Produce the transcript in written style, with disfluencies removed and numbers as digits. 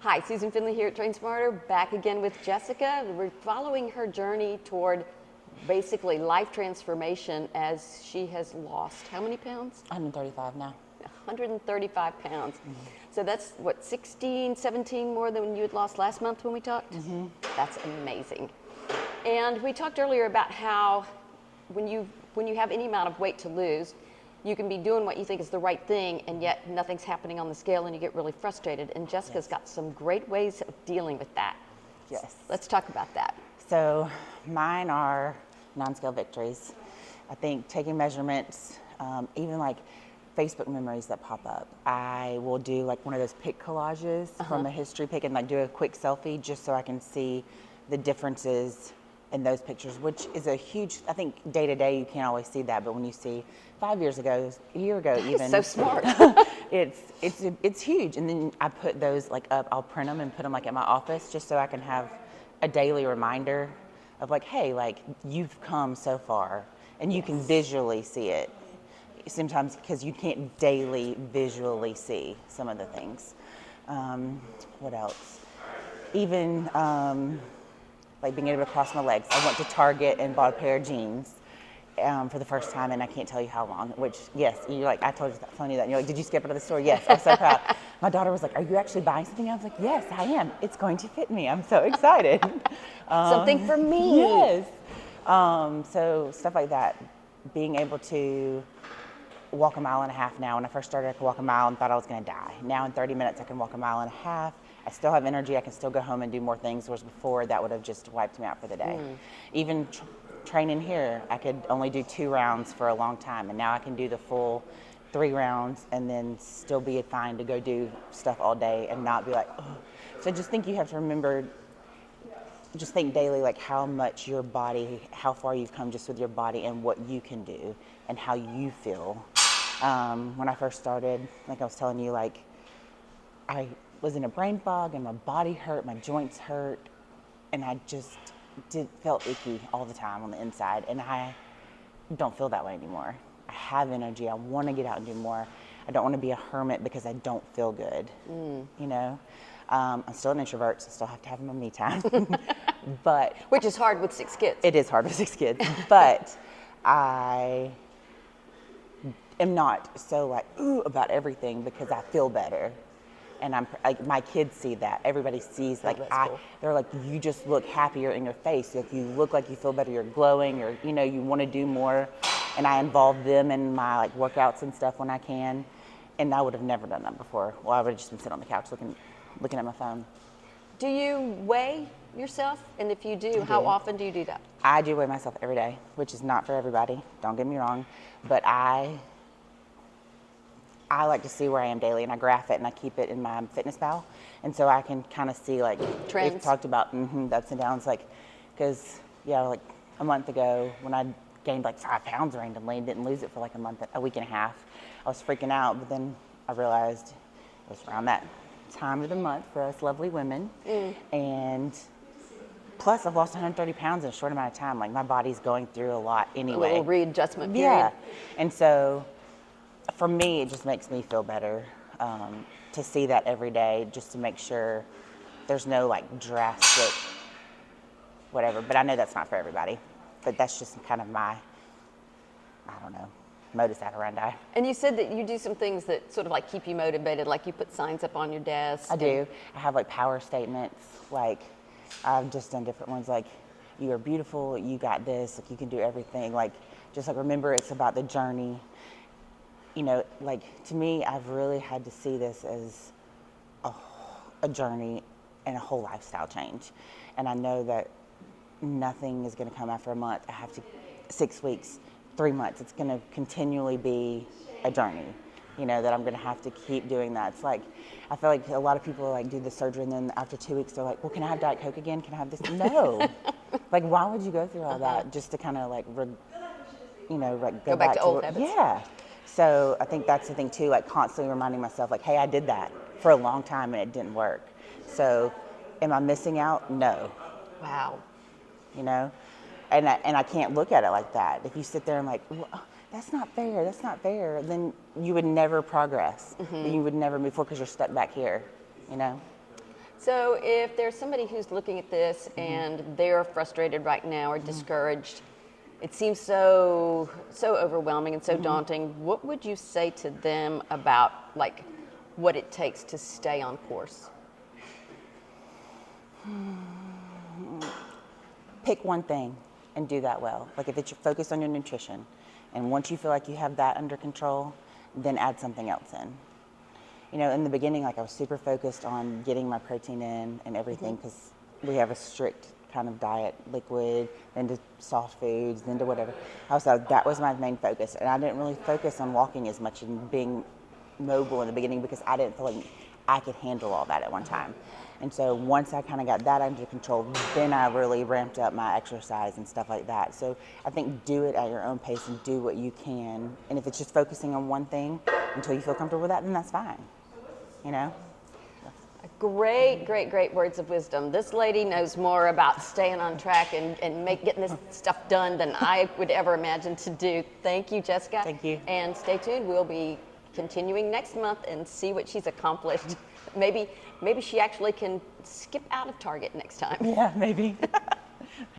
Hi, Susan Finley here at Train Smarter, back again with Jessica. We're following her journey toward basically life transformation as she has lost how many pounds? 135 now. 135 pounds. So that's what, 16, 17 more than you had lost last month when we talked? That's amazing. And we talked earlier about how when you have any amount of weight to lose, you can be doing what you think is the right thing, and yet nothing's happening on the scale, and you get really frustrated. And Jessica's got some great ways of dealing with that. Yes. Let's talk about that. So mine are non-scale victories. I think taking measurements, even like Facebook memories that pop up. I will do like one of those pic collages from a history pic and like do a quick selfie just so I can see the differences in those pictures, which is a huge, I think day to day you can't always see that, but when you see 5 years ago, a year ago even. So smart. it's huge. And then I put those like up, I'll print them and put them like at my office just so I can have a daily reminder of like, hey, like you've come so far, and you can visually see it. Sometimes because you can't daily visually see some of the things. What else? Even like being able to cross my legs. I went to Target and bought a pair of jeans for the first time, and I can't tell you how long. Which, yes, you're like, I told you that, telling you that. And you're like, did you skip out of the store? Yes, I'm so proud. My daughter was like, are you actually buying something? I was like, yes, I am. It's going to fit me. I'm so excited. Something for me. Yes. So stuff like that. Being able to walk a mile and a half now. When I first started, I could walk a mile and thought I was going to die. Now in 30 minutes, I can walk a mile and a half. I still have energy. I can still go home and do more things, whereas before that would have just wiped me out for the day. Even training here, I could only do 2 rounds for a long time, and now I can do the full 3 rounds and then still be fine to go do stuff all day and not be like, oh. So I just think you have to remember, just think daily like how much your body, how far you've come just with your body and what you can do and how you feel. When I first started, like I was telling you, like I was in a brain fog and my body hurt, my joints hurt, and I just felt icky all the time on the inside, and I don't feel that way anymore. I have energy. I want to get out and do more. I don't want to be a hermit because I don't feel good. You know, I'm still an introvert, so I still have to have my me time. But Which is hard with 6 kids. it is hard with 6 kids. But I am not so like ooh about everything because I feel better. And I'm like, my kids see that. Everybody sees like cool. They're like, you just look happier in your face. Like you look like you feel better. You're glowing. Or you know, you want to do more. And I involve them in my like workouts and stuff when I can. And I would have never done that before. Well, I would have just been sitting on the couch looking at my phone. Do you weigh yourself? And if you do, how often do you do that? I do weigh myself every day, which is not for everybody. Don't get me wrong, but I like to see where I am daily, and I graph it and I keep it in my FitnessPal, and so I can kind of see like trends. We've talked about the ups and downs, like because like a month ago when I gained like 5 pounds randomly and didn't lose it for like a week and a half, I was freaking out. But then I realized it was around that time of the month for us lovely women, and plus I've lost 130 pounds in a short amount of time. Like my body's going through a lot anyway. A little readjustment period. Yeah, and so. For me, it just makes me feel better to see that every day, just to make sure there's no like drastic whatever. But I know that's not for everybody. But that's just kind of my, I don't know, modus operandi. And you said that you do some things that sort of like keep you motivated, like you put signs up on your desk. I do. I have like power statements. Like I've just done different ones. Like you are beautiful. You got this. Like you can do everything. Like just like remember, it's about the journey. You know, like to me, I've really had to see this as a journey and a whole lifestyle change. And I know that nothing is going to come after a month. I have to, 6 weeks, 3 months. It's going to continually be a journey, you know, that I'm going to have to keep doing that. It's like, I feel like a lot of people like do the surgery and then after 2 weeks, they're like, well, can I have Diet Coke again? Can I have this? No. Like, why would you go through all that just to kind of like, like go back to old habits. Yeah. So I think that's the thing too, like constantly reminding myself like, hey, I did that for a long time and it didn't work. So am I missing out? No. Wow. You know, and I can't look at it like that. If you sit there and like, well, that's not fair, then you would never progress. You would never move forward because you're stuck back here, you know? So if there's somebody who's looking at this and they're frustrated right now or discouraged, it seems so overwhelming and so daunting, what would you say to them about like what it takes to stay on course? Pick one thing and do that well. Like if it's your focus on your nutrition, and once you feel like you have that under control, then add something else in. You know, in the beginning, like I was super focused on getting my protein in and everything because we have a strict kind of diet, liquid, then to soft foods, then to whatever. Also, that was my main focus, and I didn't really focus on walking as much and being mobile in the beginning because I didn't feel like I could handle all that at one time. And so once I kind of got that under control, then I really ramped up my exercise and stuff like that. So I think do it at your own pace and do what you can. And if it's just focusing on one thing until you feel comfortable with that, then that's fine. You know? Great words of wisdom. This lady knows more about staying on track and getting this stuff done than I would ever imagine to do. Thank you, Jessica. Thank you. And stay tuned. We'll be continuing next month and see what she's accomplished. Maybe she actually can skip out of Target next time. Yeah, maybe.